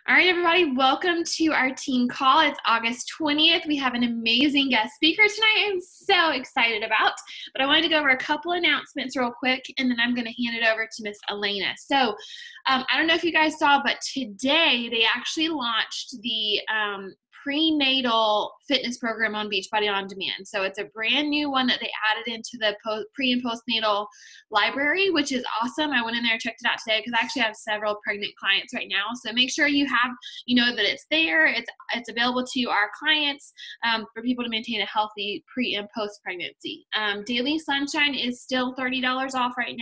All right, everybody, welcome to our team call. It's August 20th. We have an amazing guest speaker tonight I'm so excited about, but I wanted to go over a couple announcements real quick, and then I'm going to hand it over to Miss Elaina. So I don't know if you guys saw, but today they actually launched the prenatal fitness program on Beachbody On Demand. So it's a brand new one that they added into the pre and postnatal library, which is awesome. I went in there and checked it out today because I actually have several pregnant clients right now. So make sure you know that it's there. It's available to our clients for people to maintain a healthy pre and post pregnancy. Daily Sunshine is still $30 off right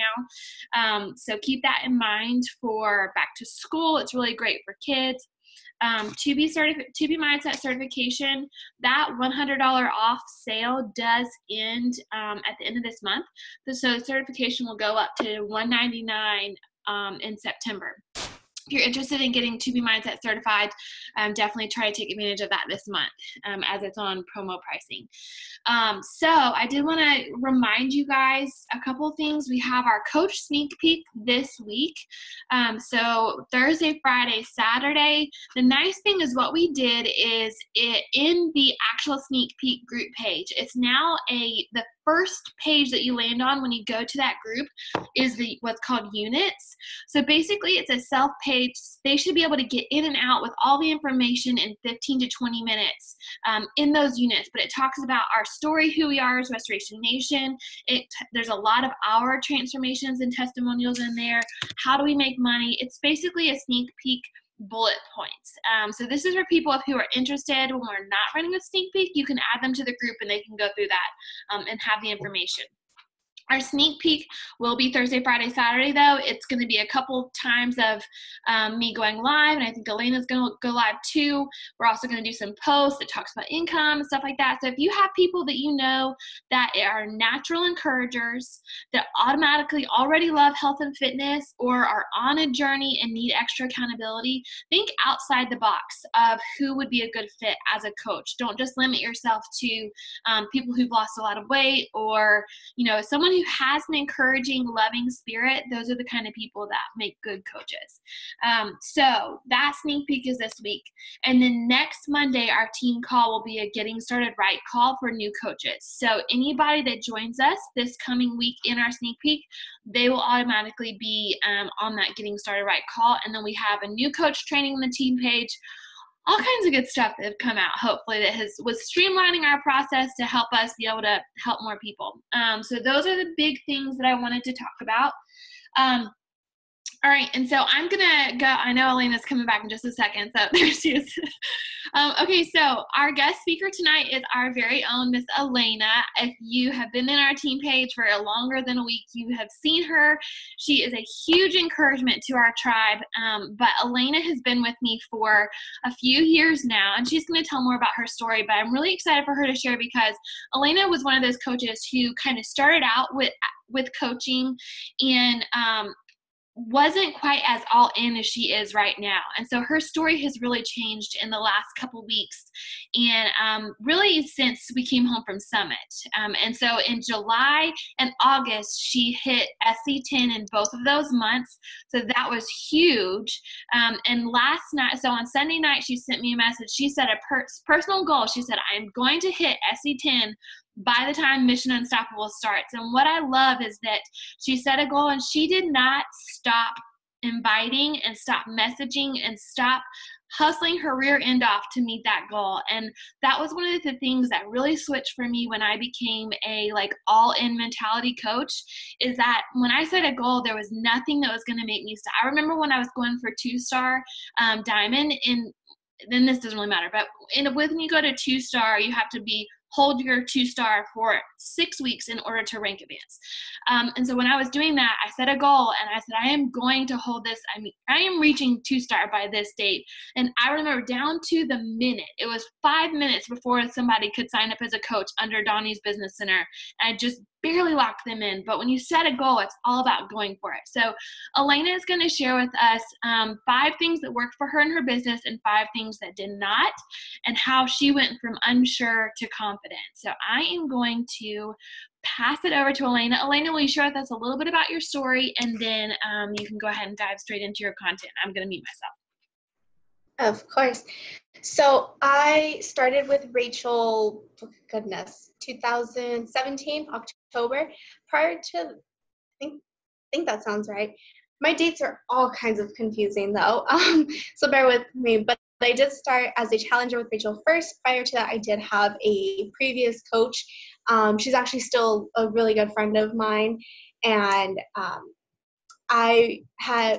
now. So keep that in mind for back to school. It's really great for kids. To be Mindset certification, that $100 off sale does end at the end of this month. So certification will go up to $199 in September. If you're interested in getting To Be Mindset certified, definitely try to take advantage of that this month as it's on promo pricing. So I did want to remind you guys a couple things. We have our coach sneak peek this week. So Thursday, Friday, Saturday. The nice thing is what we did is in the actual sneak peek group page. It's now the first page that you land on when you go to that group is what's called units. So basically it's a self page. They should be able to get in and out with all the information in 15 to 20 minutes in those units. But it talks about our story, who we are as Restoration Nation. There's a lot of our transformations and testimonials in there. How do we make money? It's basically a sneak peek bullet points. So this is for people who are interested. When we're not running a sneak peek, you can add them to the group and they can go through that and have the information. Our sneak peek will be Thursday, Friday, Saturday, though. It's going to be a couple times of me going live, and I think Elena's going to go live too. We're also going to do some posts that talks about income and stuff like that. So if you have people that you know that are natural encouragers, that automatically already love health and fitness, or are on a journey and need extra accountability, think outside the box of who would be a good fit as a coach. Don't just limit yourself to people who've lost a lot of weight, or someone who has an encouraging, loving spirit. Those are the kind of people that make good coaches. So that sneak peek is this week. And then next Monday, our team call will be a Getting Started Right call for new coaches. So anybody that joins us this coming week in our sneak peek, they will automatically be on that Getting Started Right call. And then we have a new coach training on the team page. All kinds of good stuff that have come out, hopefully, that was streamlining our process to help us be able to help more people. So those are the big things that I wanted to talk about. All right, and so I'm going to go. I know Elena's coming back in just a second, so there she is. Okay, so our guest speaker tonight is our very own Miss Elaina. If you have been in our team page for longer than a week, you have seen her. She is a huge encouragement to our tribe, but Elaina has been with me for a few years now, and she's going to tell more about her story, but I'm really excited for her to share because Elaina was one of those coaches who kind of started out with coaching and wasn't quite as all in as she is right now. And so her story has really changed in the last couple weeks and really since we came home from Summit. And so in July and August, she hit SC10 in both of those months. So that was huge. And last night, so on Sunday night, she sent me a message. She set a personal goal. She said, I'm going to hit SC10 by the time Mission Unstoppable starts. And what I love is that she set a goal and she did not stop inviting and stop messaging and stop hustling her rear end off to meet that goal. And that was one of the things that really switched for me when I became a all-in mentality coach, is that when I set a goal, there was nothing that was going to make me stop. I remember when I was going for 2-star diamond, then this doesn't really matter, but when you go to 2-star, you have to hold your 2-star for 6 weeks in order to rank advance. And so when I was doing that, I set a goal and I said, I am going to hold this. I am reaching 2-star by this date. And I remember down to the minute, it was 5 minutes before somebody could sign up as a coach under Donnie's Business Center. And I just barely locked them in. But when you set a goal, it's all about going for it. So Elaina is going to share with us 5 things that worked for her in her business and 5 things that did not, and how she went from unsure to confident. So I am going to pass it over to Elaina. Elaina, will you share with us a little bit about your story, and then you can go ahead and dive straight into your content. I'm going to mute myself. Of course. So I started with Rachel, goodness, 2017, October. Prior to, I think that sounds right. My dates are all kinds of confusing though, so bear with me. But I did start as a challenger with Rachel first. Prior to that, I did have a previous coach. She's actually still a really good friend of mine, and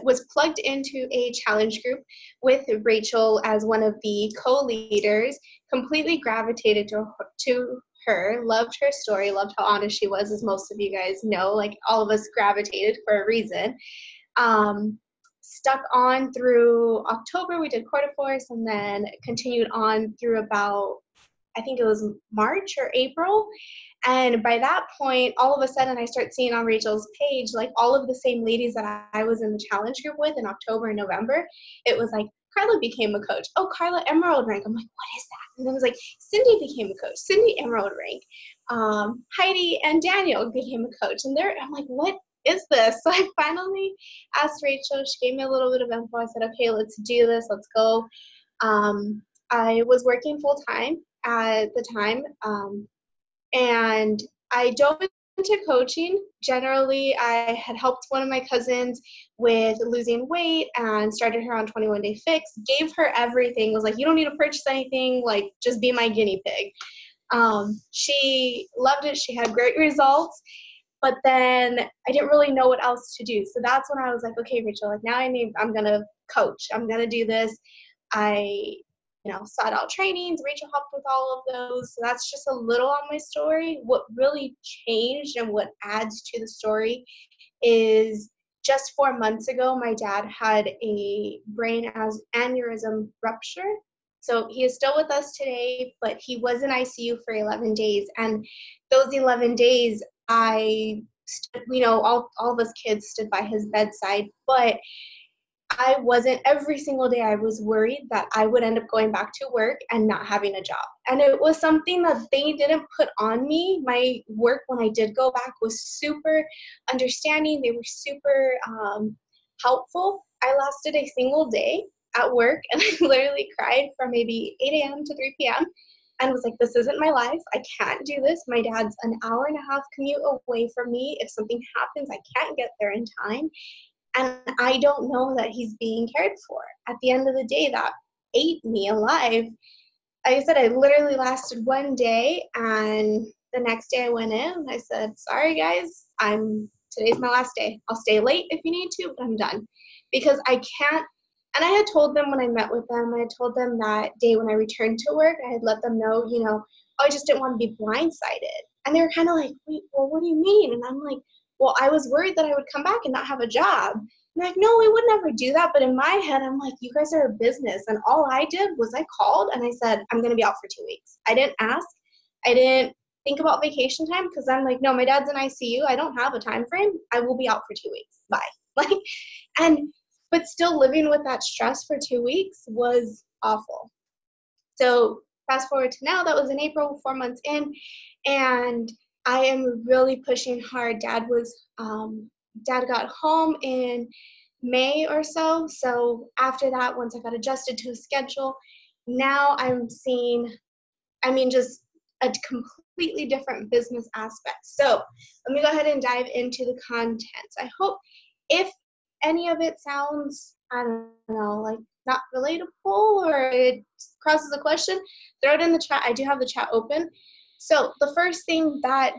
was plugged into a challenge group with Rachel as one of the co-leaders, completely gravitated to her, loved her story, loved how honest she was, as most of you guys know, like all of us gravitated for a reason. Stuck on through October, we did quarter force, and then continued on through about, I think it was March or April. And by that point, all of a sudden, I start seeing on Rachel's page, like all of the same ladies that I was in the challenge group with in October and November. It was like, Carla became a coach. Oh, Carla Emerald rank. I'm like, what is that? And then it was like, Cindy became a coach. Cindy Emerald rank. Heidi and Daniel became a coach. And I'm like, what is this? So I finally asked Rachel. She gave me a little bit of info. I said, okay, let's do this. Let's go. I was working full time at the time. And I dove into coaching. Generally, I had helped one of my cousins with losing weight and started her on 21 Day Fix, gave her everything, was like, you don't need to purchase anything, like, just be my guinea pig. She loved it. She had great results. But then I didn't really know what else to do. So that's when I was like, okay, Rachel, like now I'm going to coach. I'm going to do this. I sought out trainings. Rachel helped with all of those. So that's just a little on my story. What really changed and what adds to the story is just 4 months ago, my dad had a brain aneurysm rupture. So he is still with us today, but he was in ICU for 11 days. And those 11 days, all of us kids stood by his bedside, but I wasn't. Every single day I was worried that I would end up going back to work and not having a job. And it was something that they didn't put on me. My work, when I did go back, was super understanding. They were super helpful. I lasted a single day at work and I literally cried from maybe 8 a.m. to 3 p.m. and was like, this isn't my life. I can't do this. My dad's an hour and a half commute away from me. If something happens, I can't get there in time. And I don't know that he's being cared for. At the end of the day, that ate me alive. Like I said, I literally lasted one day, and the next day I went in and I said, sorry guys, today's my last day. I'll stay late if you need to, but I'm done. Because I can't, and I had told them when I met with them, I had told them that day when I returned to work, I had let them know, I just didn't want to be blindsided. And they were kind of like, wait, well, what do you mean? And I'm like, well, I was worried that I would come back and not have a job. And like, no, we would never do that. But in my head, I'm like, you guys are a business. And all I did was I called and I said, I'm going to be out for 2 weeks. I didn't ask. I didn't think about vacation time because I'm like, no, my dad's in ICU. I don't have a time frame. I will be out for 2 weeks. Bye. But still living with that stress for 2 weeks was awful. So fast forward to now, that was in April, 4 months in, and I am really pushing hard. Dad got home in May or so. So after that, once I got adjusted to a schedule, now I'm seeing, just a completely different business aspect. So let me go ahead and dive into the content. I hope if any of it sounds, I don't know, like not relatable or it crosses a question, throw it in the chat. I do have the chat open. So the first thing that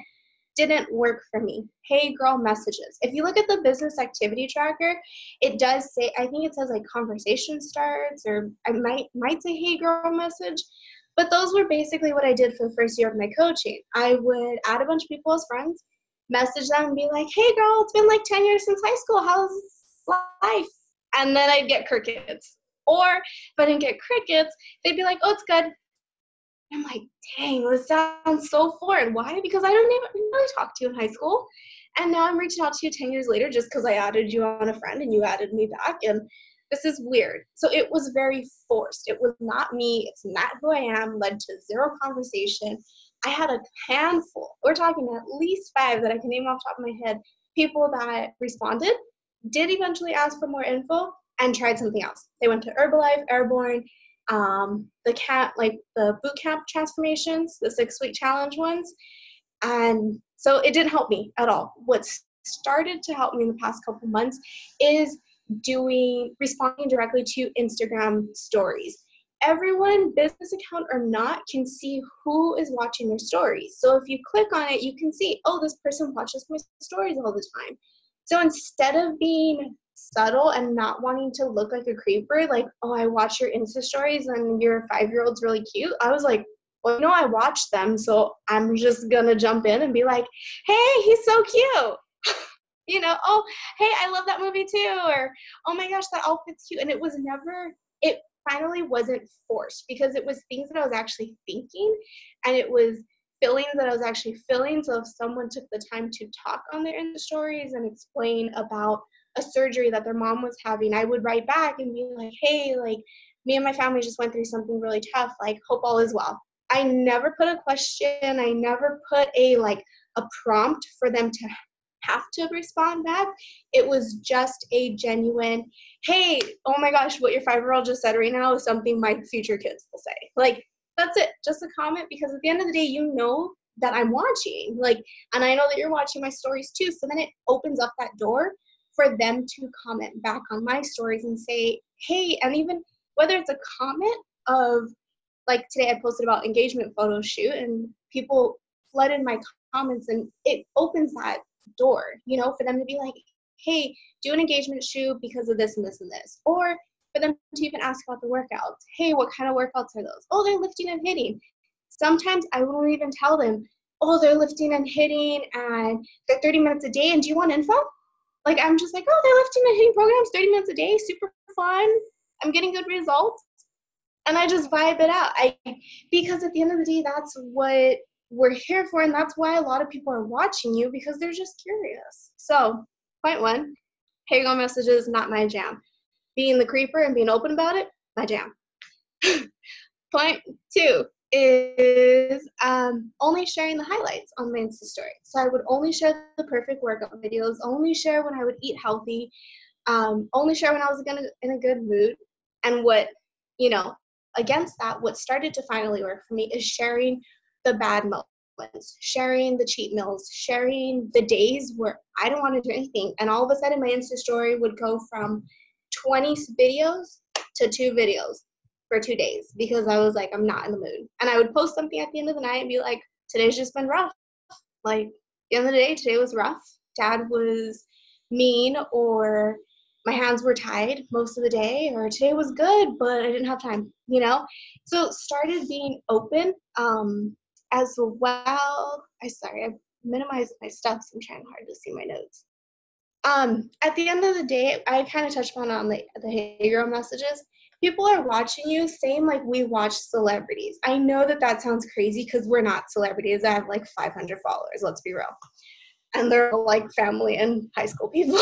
didn't work for me, hey girl messages. If you look at the business activity tracker, it does say, I think it says like conversation starts, or I might say hey girl message. But those were basically what I did for the first year of my coaching. I would add a bunch of people as friends, message them and be like, hey girl, it's been like 10 years since high school. How's life? And then I'd get crickets. Or if I didn't get crickets, they'd be like, oh, it's good. I'm like, dang, this sounds so foreign. Why? Because I didn't even really talk to you in high school. And now I'm reaching out to you 10 years later just because I added you on a friend and you added me back. And this is weird. So it was very forced. It was not me. It's not who I am. Led to zero conversation. I had a handful. We're talking at least 5 that I can name off the top of my head. People that responded, did eventually ask for more info, and tried something else. They went to Herbalife, Airborne, the boot camp transformations, the 6-week challenge ones. And so it didn't help me at all. What started to help me in the past couple months is responding directly to Instagram stories. Everyone, business account or not, can see who is watching their stories. So if you click on it, you can see, oh, this person watches my stories all the time. So instead of being subtle and not wanting to look like a creeper, like, oh, I watch your Insta stories and your 5-year-old's really cute, I was like, well, I watch them, so I'm just gonna jump in and be like, hey, he's so cute. Oh, hey, I love that movie too, or, oh my gosh, that outfit's cute. And it finally wasn't forced, because it was things that I was actually thinking, and it was feelings that I was actually feeling. So if someone took the time to talk on their Insta stories and explain about a surgery that their mom was having, I would write back and be like, hey, like, me and my family just went through something really tough, like, hope all is well. I never put a question, I never put a prompt for them to have to respond back. It was just a genuine, hey, oh my gosh, what your 5-year-old just said right now is something my future kids will say. Like, that's it, just a comment, because at the end of the day, that I'm watching, and I know that you're watching my stories too. So then it opens up that door for them to comment back on my stories and say, hey, and even whether it's a comment of, like today I posted about engagement photo shoot, and people flooded my comments, and it opens that door, for them to be like, hey, do an engagement shoot because of this and this and this. Or for them to even ask about the workouts. Hey, what kind of workouts are those? Oh, they're lifting and hitting. Sometimes I won't even tell them, oh, they're lifting and hitting and they're 30 minutes a day, and do you want info? Like, I'm just like, oh, they're lifting and hitting programs 30 minutes a day, super fun. I'm getting good results. And I just vibe it out. Because at the end of the day, that's what we're here for, and that's why a lot of people are watching you, because they're just curious. So, point 1, here you go messages, not my jam. Being the creeper and being open about it, my jam. Point 2 is only sharing the highlights on my Insta story. So I would only share the perfect workout videos, only share when I would eat healthy, only share when I was in a good mood. And what, against that, what started to finally work for me is sharing the bad moments, sharing the cheat meals, sharing the days where I don't want to do anything. And all of a sudden my Insta story would go from 20 videos to 2 videos for 2 days, because I was like, I'm not in the mood. And I would post something at the end of the night and be like, today's just been rough. Like, at the end of the day, today was rough. Dad was mean, or my hands were tied most of the day, or today was good, but I didn't have time, So started being open as well. I minimized my stuff, so I'm trying hard to see my notes. At the end of the day, I kind of touched on the hey girl messages. People are watching you, same like we watch celebrities. I know that sounds crazy, because we're not celebrities. I have 500 followers, let's be real. And they're family and high school people.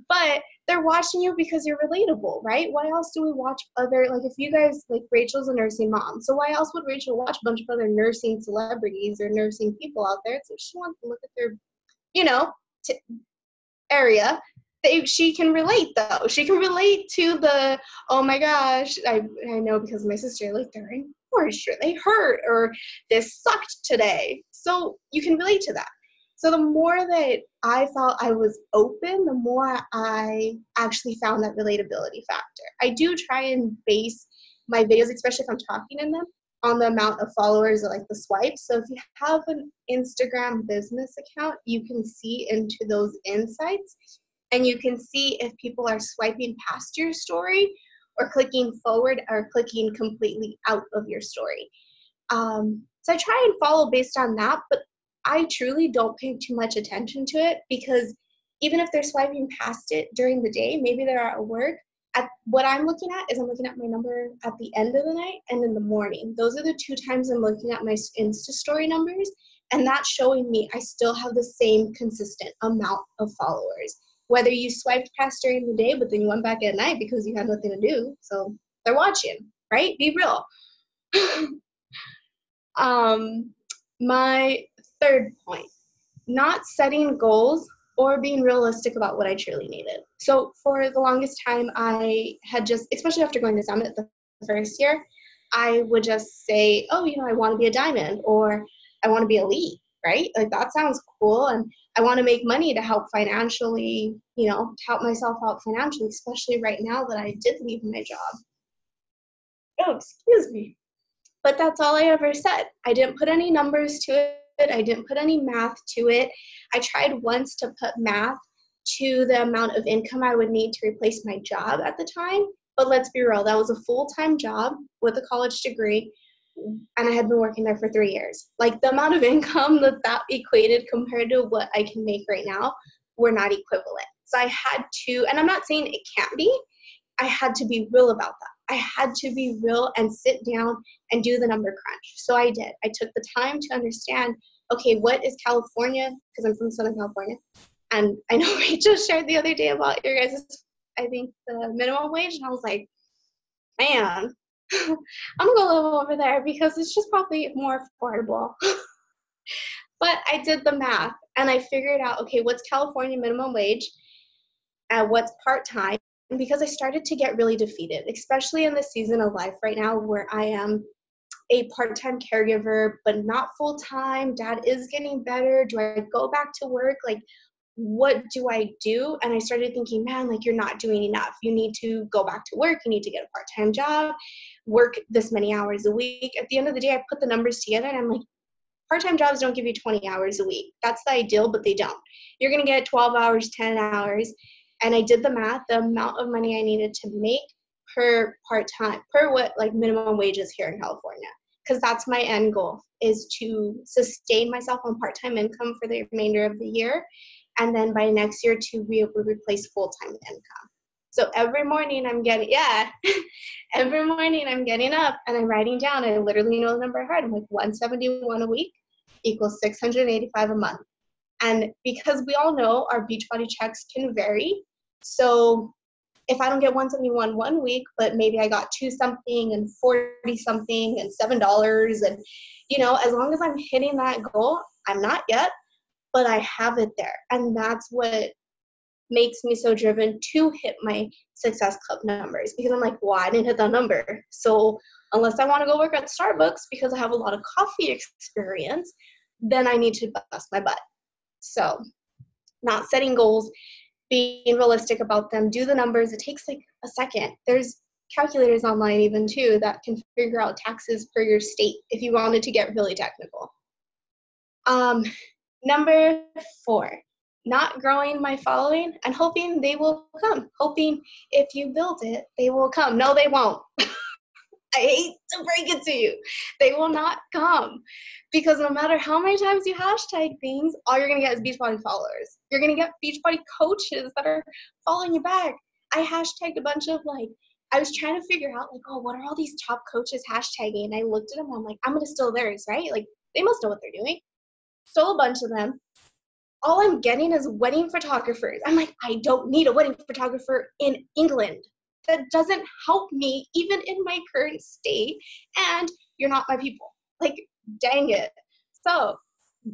But they're watching you because you're relatable, right? Why else do we watch other, if you guys, Rachel's a nursing mom, so why else would Rachel watch a bunch of other nursing celebrities or nursing people out there? So she wants to look at their, area. She can relate, though. She can relate to the, oh my gosh, I know because my sister, they're in course, they hurt, or this sucked today. So you can relate to that. So the more that I felt I was open, the more I actually found that relatability factor. I do try and base my videos, especially if I'm talking in them, on the amount of followers or the swipes. So if you have an Instagram business account, you can see into those insights, and you can see if people are swiping past your story or clicking forward or clicking completely out of your story. So I try and follow based on that, but I truly don't pay too much attention to it, because even if they're swiping past it during the day, maybe they're at work, what I'm looking at is I'm looking at my number at the end of the night and in the morning. Those are the 2 times I'm looking at my Insta story numbers, and that's showing me I still have the same consistent amount of followers. Whether you swiped past during the day, but then you went back at night because you had nothing to do, so they're watching, right? Be real. My 3rd point, not setting goals or being realistic about what I truly needed. So for the longest time, I had just, especially after going to Summit the first year, I would just say, oh, I want to be a diamond, or I want to be elite, right? Like, that sounds cool. And I want to make money to help financially, to help myself out financially, especially right now that I did leave my job. Oh, excuse me. But that's all I ever said. I didn't put any numbers to it. I didn't put any math to it. I tried once to put math to the amount of income I would need to replace my job at the time. But let's be real, that was a full-time job with a college degree, and I had been working there for 3 years. Like, the amount of income that equated compared to what I can make right now were not equivalent. So I had to, and I'm not saying it can't be, I had to be real about that. I had to be real and sit down and do the number crunch. So I did. I took the time to understand, okay, what is California? Because I'm from Southern California. And I know we just shared the other day about your guys', I think, the minimum wage. And I was like, man, I'm going to live over there because it's just probably more affordable. But I did the math and I figured out, okay, what's California minimum wage and what's part-time? Because I started to get really defeated, especially in this season of life right now where I am a part-time caregiver, but not full-time. Dad is getting better. Do I go back to work? Like, what do I do? And I started thinking, man, like, you're not doing enough. You need to go back to work. You need to get a part-time job, work this many hours a week. At the end of the day, I put the numbers together and I'm like, part-time jobs don't give you 20 hours a week. That's the ideal, but they don't. You're going to get 12 hours, 10 hours. And I did the math, the amount of money I needed to make per part-time, per what like minimum wage is here in California. Because that's my end goal, is to sustain myself on part-time income for the remainder of the year. And then by next year to be able to replace full-time income. So every morning I'm getting up and I'm writing down, I literally know the number I heard. I'm like, 171 a week equals 685 a month. And because we all know our Beachbody checks can vary, so if I don't get 171 one week, but maybe I got 2 something and 40 something and $7, and as long as I'm hitting that goal, I'm not yet, but I have it there. And that's what makes me so driven to hit my Success Club numbers, because I'm like, well, I didn't hit that number. So unless I want to go work at Starbucks because I have a lot of coffee experience, then I need to bust my butt. So not setting goals, being realistic about them, do the numbers. It takes like a second. There's calculators online even too that can figure out taxes for your state if you wanted to get really technical. Number 4, not growing my following and hoping they will come. Hoping if you build it, they will come. No, they won't. I hate to break it to you. They will not come, because no matter how many times you hashtag things, all you're going to get is Beachbody followers. You're going to get Beachbody coaches that are following you back. I hashtagged a bunch of I was trying to figure out oh, what are all these top coaches hashtagging? And I looked at them and I'm like, I'm going to steal theirs, right? Like, they must know what they're doing. Stole a bunch of them. All I'm getting is wedding photographers. I'm like, I don't need a wedding photographer in England. That doesn't help me even in my current state, and you're not my people. Like, dang it. So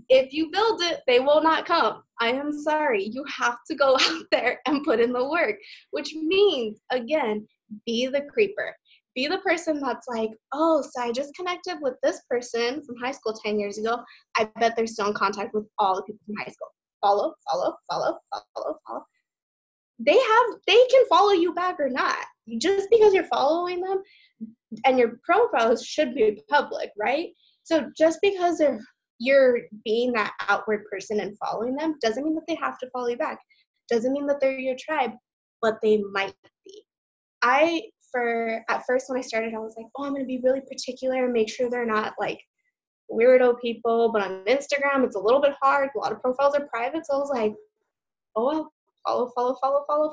if you build it, they will not come. I am sorry. You have to go out there and put in the work, which means, again, be the creeper. Be the person that's like, oh, so I just connected with this person from high school 10 years ago. I bet they're still in contact with all the people from high school. Follow, follow, follow, follow, follow. They can follow you back or not. Just because you're following them, and your profiles should be public, right? So just because you're being that outward person and following them doesn't mean that they have to follow you back. Doesn't mean that they're your tribe, but they might be. At first when I started, I was like, oh, I'm going to be really particular and make sure they're not weirdo people. But on Instagram, it's a little bit hard. A lot of profiles are private. So I was like, oh, well,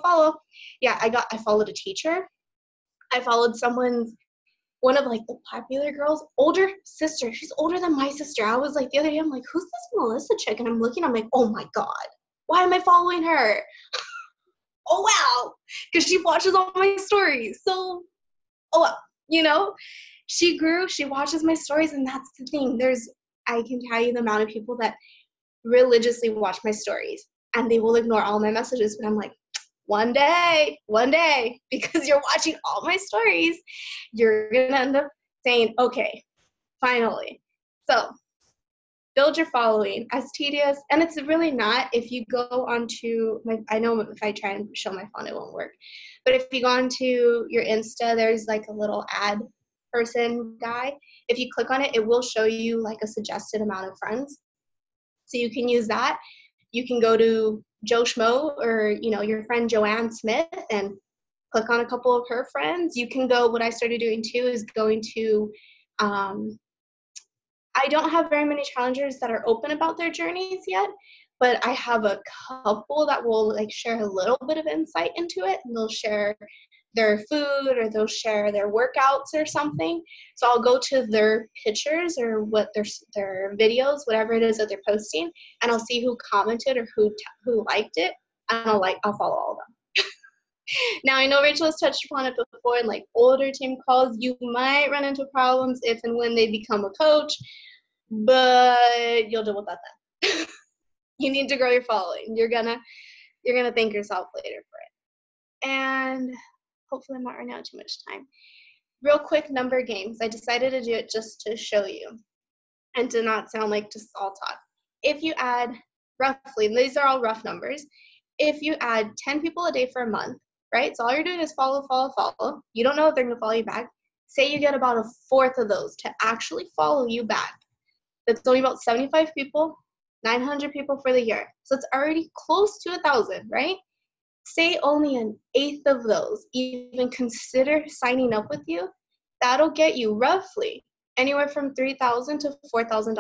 follow. Yeah, I followed a teacher. I followed one of the popular girls, older sister. She's older than my sister. I was the other day, I'm like, who's this Melissa chick? And I'm looking, I'm like, oh my God, why am I following her? Oh, wow. Because she watches all my stories. So, oh, well, she grew, she watches my stories. And that's the thing. I can tell you the amount of people that religiously watch my stories. and they will ignore all my messages. But I'm like, one day, because you're watching all my stories, you're going to end up saying, okay, finally. So build your following. As tedious, and it's really not. If you go onto I know if I try and show my phone, it won't work. But if you go onto your Insta, there's like a little ad person guy. If you click on it, it will show you like a suggested amount of friends. So you can use that. You can go to Joe Schmo or, your friend Joanne Smith and click on a couple of her friends. You can go, what I started doing too is going to, I don't have very many challengers that are open about their journeys yet, but I have a couple that will like share a little bit of insight into it, and they'll share their food or they'll share their workouts or something. So I'll go to their pictures or what their videos, whatever it is that they're posting, and I'll see who commented or who liked it, and I'll follow all of them. Now, I know Rachel has touched upon it before in like older team calls. You might run into problems if and when they become a coach, but you'll deal with that then. You need to grow your following. You're gonna thank yourself later for it. And hopefully I'm not running out of too much time. Real quick number games. I decided to do it just to show you and to not sound like just all talk. If you add roughly, these are all rough numbers, if you add 10 people a day for a month, right? So all you're doing is follow. You don't know if they're going to follow you back. Say you get about a fourth of those to actually follow you back. That's only about 75 people, 900 people for the year. So it's already close to 1,000, right? Say only an eighth of those even consider signing up with you. That'll get you roughly anywhere from $3,000 to $4,000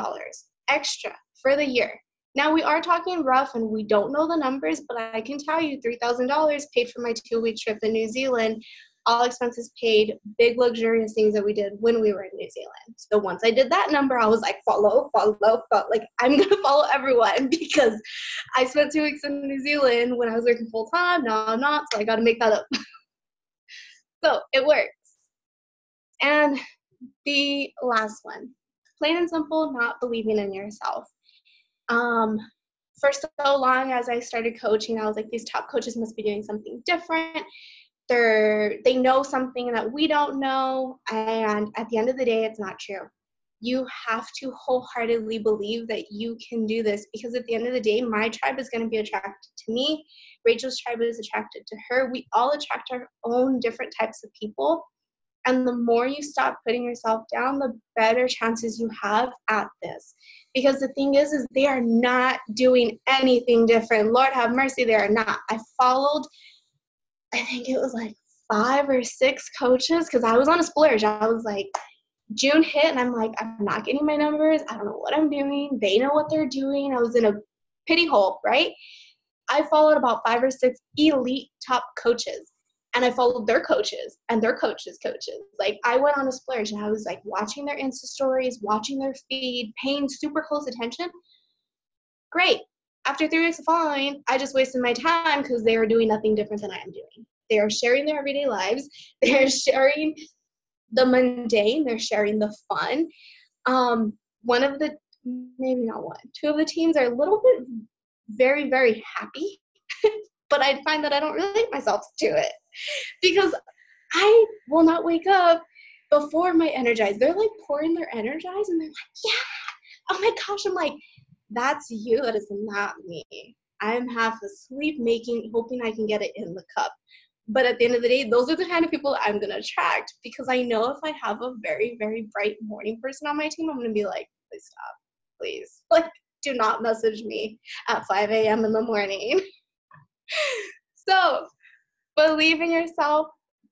extra for the year. Now, we are talking rough and we don't know the numbers, but I can tell you $3,000 paid for my 2-week trip in New Zealand, all expenses paid, big luxurious things that we did when we were in New Zealand. So once I did that number, I was like, follow. Like, I'm going to follow everyone because I spent 2 weeks in New Zealand when I was working full time. Now I'm not, so I got to make that up. So it works. And the last one, plain and simple, not believing in yourself. For so long as I started coaching, I was like, these top coaches must be doing something different. They know something that we don't know, and at the end of the day, it's not true. You have to wholeheartedly believe that you can do this, because at the end of the day, my tribe is going to be attracted to me. Rachel's tribe is attracted to her. We all attract our own different types of people, and the more you stop putting yourself down, the better chances you have at this. Because the thing is they are not doing anything different. Lord have mercy, they are not. I followed, I think it was like 5 or 6 coaches, because I was on a splurge. I was like, June hit, and I'm like, I'm not getting my numbers. I don't know what I'm doing. They know what they're doing. I was in a pity hole, right? I followed about 5 or 6 elite top coaches, and I followed their coaches and their coaches' coaches. Like, I went on a splurge, and I was like watching their Insta stories, watching their feed, paying super close attention. Great. After 3 weeks of following, I just wasted my time because they are doing nothing different than I am doing. They are sharing their everyday lives. They're sharing the mundane. They're sharing the fun. One of the, maybe not one, 2 of the teams are a little bit very, very happy. But I find that I don't relate myself to it because I will not wake up before my Energize. They're like pouring their Energize and they're like, yeah, oh my gosh. I'm like, that's you. That is not me. I'm half asleep hoping I can get it in the cup. But at the end of the day, those are the kind of people I'm going to attract, because I know if I have a very, very bright morning person on my team, I'm going to be like, please stop. Please. Like, do not message me at 5 a.m. in the morning. So believe in yourself.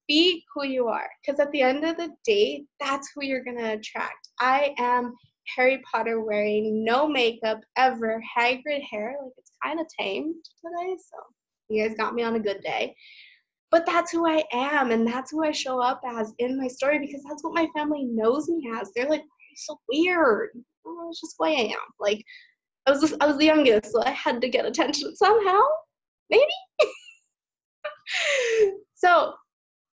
Be who you are. Because at the end of the day, that's who you're going to attract. I am Harry Potter wearing no makeup ever, Hagrid hair. Like, it's kind of tamed today, so you guys got me on a good day. But that's who I am, and that's who I show up as in my story, because that's what my family knows me as. They're like, you're so weird. Oh, it's just who I am. Like, I was the youngest, so I had to get attention somehow. Maybe? So,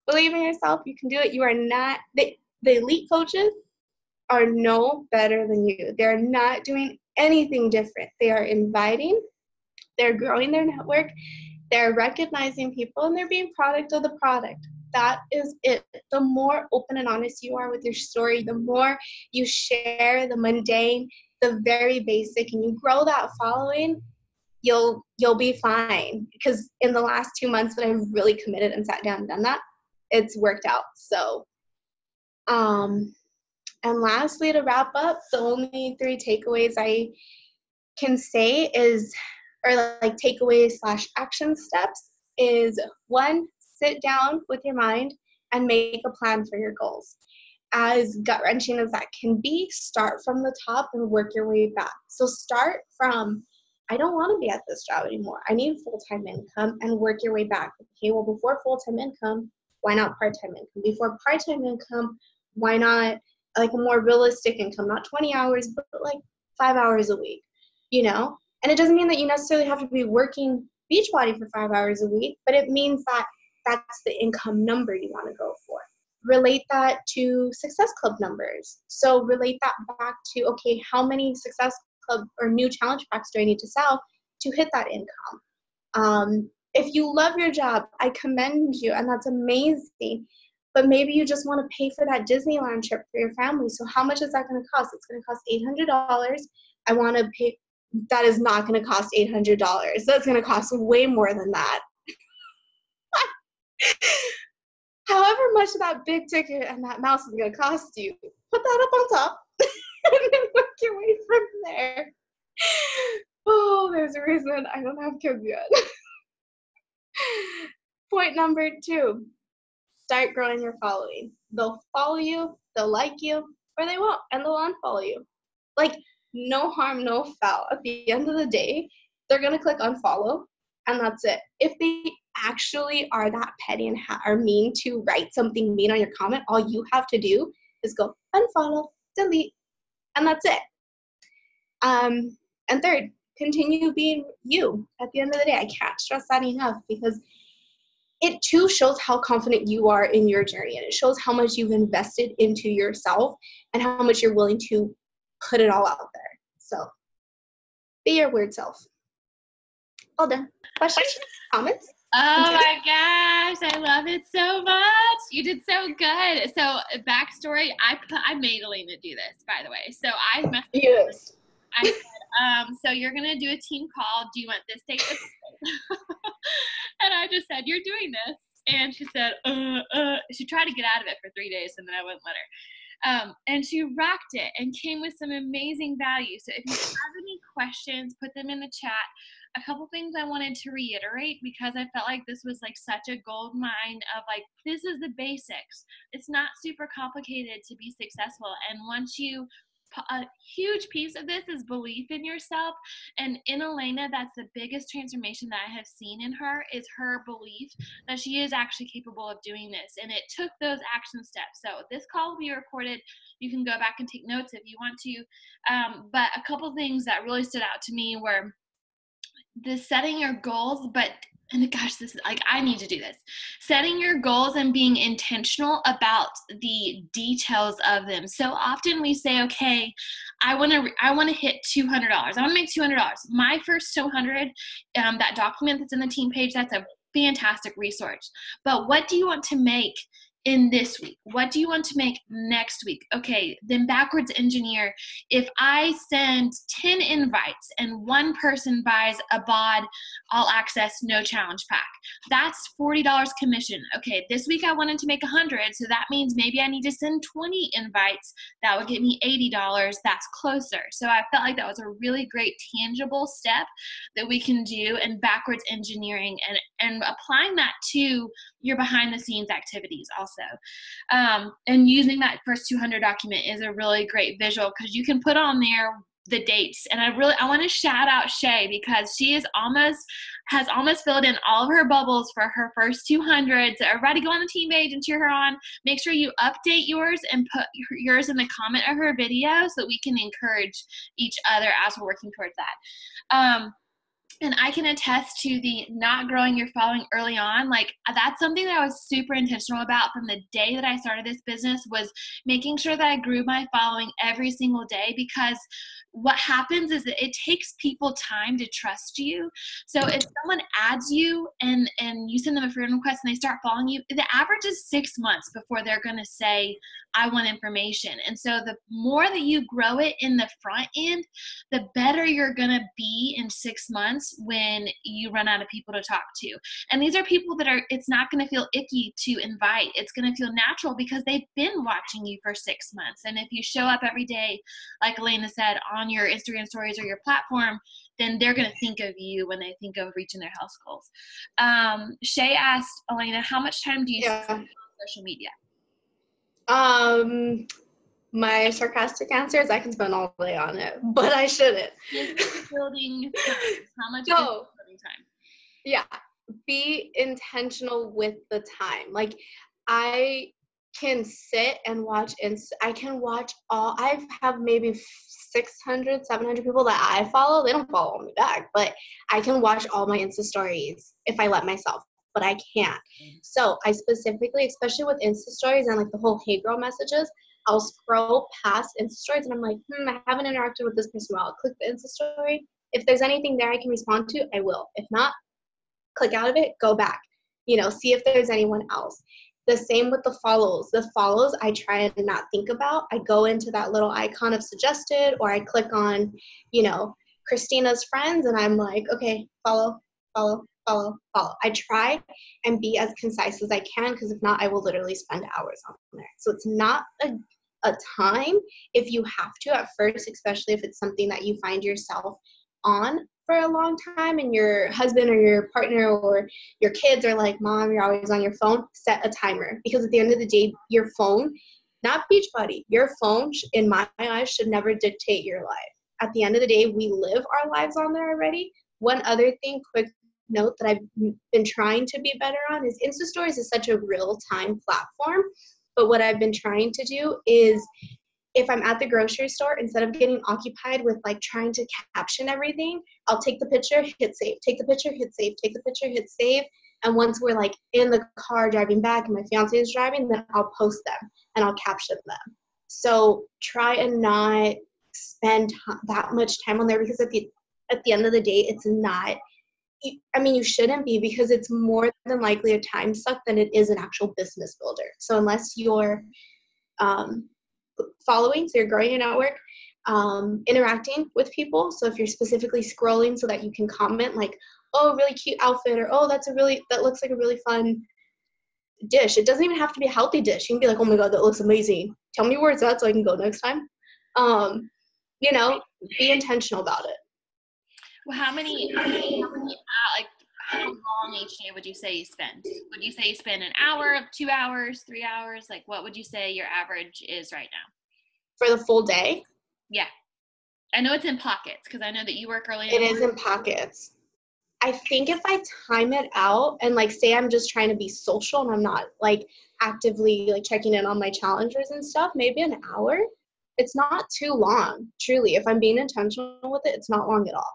believe in yourself. You can do it. You are not, the elite coaches are no better than you. They're not doing anything different. They are inviting They're growing their network, they're recognizing people, and they're being product of the product. That is it. The more open and honest you are with your story, the more you share the mundane, the very basic, and you grow that following, you'll be fine. Because in the last 2 months that I've really committed and sat down and done that, it's worked out. So, and lastly, to wrap up, the only 3 takeaways I can say is, or like takeaways / action steps is, 1, sit down with your mind and make a plan for your goals. As gut-wrenching as that can be, start from the top and work your way back. So start from, I don't want to be at this job anymore. I need full-time income, and work your way back. Okay, well, before full-time income, why not part-time income? Before part-time income, why not like a more realistic income, not 20 hours, but like 5 hours a week, you know? And it doesn't mean that you necessarily have to be working Beachbody for 5 hours a week, but it means that that's the income number you want to go for. Relate that to Success Club numbers. So relate that back to, okay, how many Success Club or new challenge packs do I need to sell to hit that income? If you love your job, I commend you, and that's amazing. But maybe you just want to pay for that Disneyland trip for your family. So how much is that going to cost? It's going to cost $800. I want to pay. That is not going to cost $800. That's going to cost way more than that. However much that big ticket and that mouse is going to cost you, put that up on top and then work your way from there. Oh, there's a reason I don't have kids yet. Point number 2, start growing your following. They'll follow you, they'll like you, or they won't, and they'll unfollow you. Like, no harm, no foul. At the end of the day, they're going to click unfollow, and that's it. If they actually are that petty and are mean to write something mean on your comment, all you have to do is go unfollow, delete, and that's it. And 3rd, continue being you. At the end of the day, I can't stress that enough, because it too shows how confident you are in your journey, and it shows how much you've invested into yourself and how much you're willing to put it all out there. So be your weird self. All done. Questions? Comments? Oh my gosh, I love it so much. You did so good. So backstory, I made Elaina do this, by the way. So I messaged Yes. I said, so you're going to do a team call. Do you want this date? And I just said, you're doing this. And she said, she tried to get out of it for 3 days, and then I wouldn't let her. And she rocked it and came with some amazing value. So if you have any questions, put them in the chat. A couple things I wanted to reiterate, because I felt like this was like such a gold mine of like, this is the basics. It's not super complicated to be successful. And once you, a huge piece of this is belief in yourself. And in Elaina, that's the biggest transformation that I have seen in her, is her belief that she is actually capable of doing this. And it took those action steps. So this call will be recorded. You can go back and take notes if you want to. But a couple things that really stood out to me were the setting your goals, and gosh, this is like, I need to do this. Setting your goals and being intentional about the details of them. So often we say, okay, I want to hit $200. I want to make $200. My first 200, that document that's in the team page, that's a fantastic resource. But what do you want to make in this week? What do you want to make next week? Okay, then backwards engineer. If I send 10 invites and one person buys a BOD all access no challenge pack, that's $40 commission. Okay, this week I wanted to make 100, so that means maybe I need to send 20 invites. That would get me $80. That's closer. So I felt like that was a really great tangible step that we can do in backwards engineering, and applying that to your behind the scenes activities also. And using that first 200 document is a really great visual, because you can put on there the dates. And I want to shout out Shay, because she has almost filled in all of her bubbles for her first 200. So everybody go on the team page and cheer her on. Make sure you update yours and put yours in the comment of her video, so that we can encourage each other as we're working towards that. And I can attest to the not growing your following early on. Like, that's something that I was super intentional about from the day that I started this business, was making sure that I grew my following every single day, because what happens is that it takes people time to trust you. So if someone adds you and you send them a friend request and they start following you, the average is 6 months before they're going to say, I want information. And so the more that you grow it in the front end, the better you're going to be in 6 months when you run out of people to talk to. And these are people that it's not going to feel icky to invite. It's going to feel natural because they've been watching you for 6 months. And if you show up every day, like Elaina said, on your Instagram stories or your platform, then they're going to think of you when they think of reaching their health goals. Shay asked Elaina, how much time do you spend on social media? My sarcastic answer is I can spend all day on it, but I shouldn't. Building time. How much is building time? Yeah, be intentional with the time. Like, I can sit and watch, I have maybe 600, 700 people that I follow. They don't follow me back, but I can watch all my Insta stories if I let myself, but I can't. So I specifically, especially with Insta stories and like the whole hey girl messages, I'll scroll past Insta stories and I'm like, I haven't interacted with this person well. I'll click the Insta story. If there's anything there I can respond to, I will. If not, click out of it, go back, see if there's anyone else. The same with the follows. The follows I try and not think about. I go into that little icon of suggested, or I click on, Christina's friends, and I'm like, okay, follow, follow, follow, follow. I try and be as concise as I can, because if not, I will literally spend hours on there. So it's not a time if you have to at first, especially if it's something that you find yourself on for a long time and your husband or your partner or your kids are like, Mom, you're always on your phone. Set a timer, because at the end of the day, your phone, not Beachbody, your phone, in my eyes, should never dictate your life. At the end of the day, we live our lives on there already. One other thing, quick note that I've been trying to be better on, is Insta Stories is such a real-time platform. But what I've been trying to do is, if I'm at the grocery store, instead of getting occupied with like trying to caption everything, I'll take the picture, hit save, take the picture, hit save, take the picture, hit save. And once we're like in the car driving back and my fiance is driving, then I'll post them and I'll caption them. So try and not spend that much time on there, because at the end of the day, it's not, you shouldn't be, because it's more than likely a time suck than it is an actual business builder. So unless you're following, so you're growing your network, interacting with people. So if you're specifically scrolling so that you can comment like, oh, really cute outfit, or oh, that looks like a really fun dish. It doesn't even have to be a healthy dish. You can be like, oh my God, that looks amazing. Tell me where it's at so I can go next time. Be intentional about it. Well, how long each day would you say you spend? Would you say you spend an hour, 2 hours, 3 hours? Like, what would you say your average is right now? For the full day? Yeah. I know it's in pockets, because I know that you work early. It is in pockets. I think if I time it out and like say I'm just trying to be social and I'm not like actively like checking in on my challengers and stuff, maybe an hour. It's not too long, truly. If I'm being intentional with it, it's not long at all.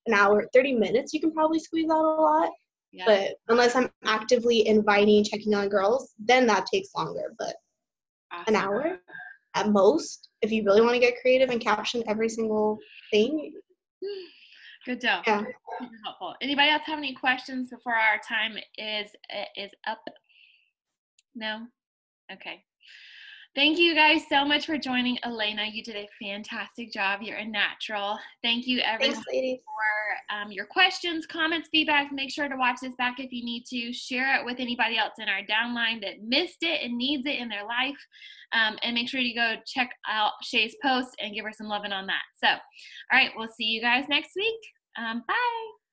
An hour, 30 minutes, you can probably squeeze out a lot. Yeah. But unless I'm actively inviting, checking on girls, then that takes longer. But awesome. An hour at most, if you really want to get creative and caption every single thing. Good job. Yeah. Super helpful. Anybody else have any questions before our time is up? No? Okay. Thank you guys so much for joining. Elaina, you did a fantastic job. You're a natural. Thank you, everyone, for your questions, comments, feedback. Make sure to watch this back if you need to. Share it with anybody else in our downline that missed it and needs it in their life. And make sure you go check out Shay's post and give her some loving on that. So, all right, we'll see you guys next week. Bye.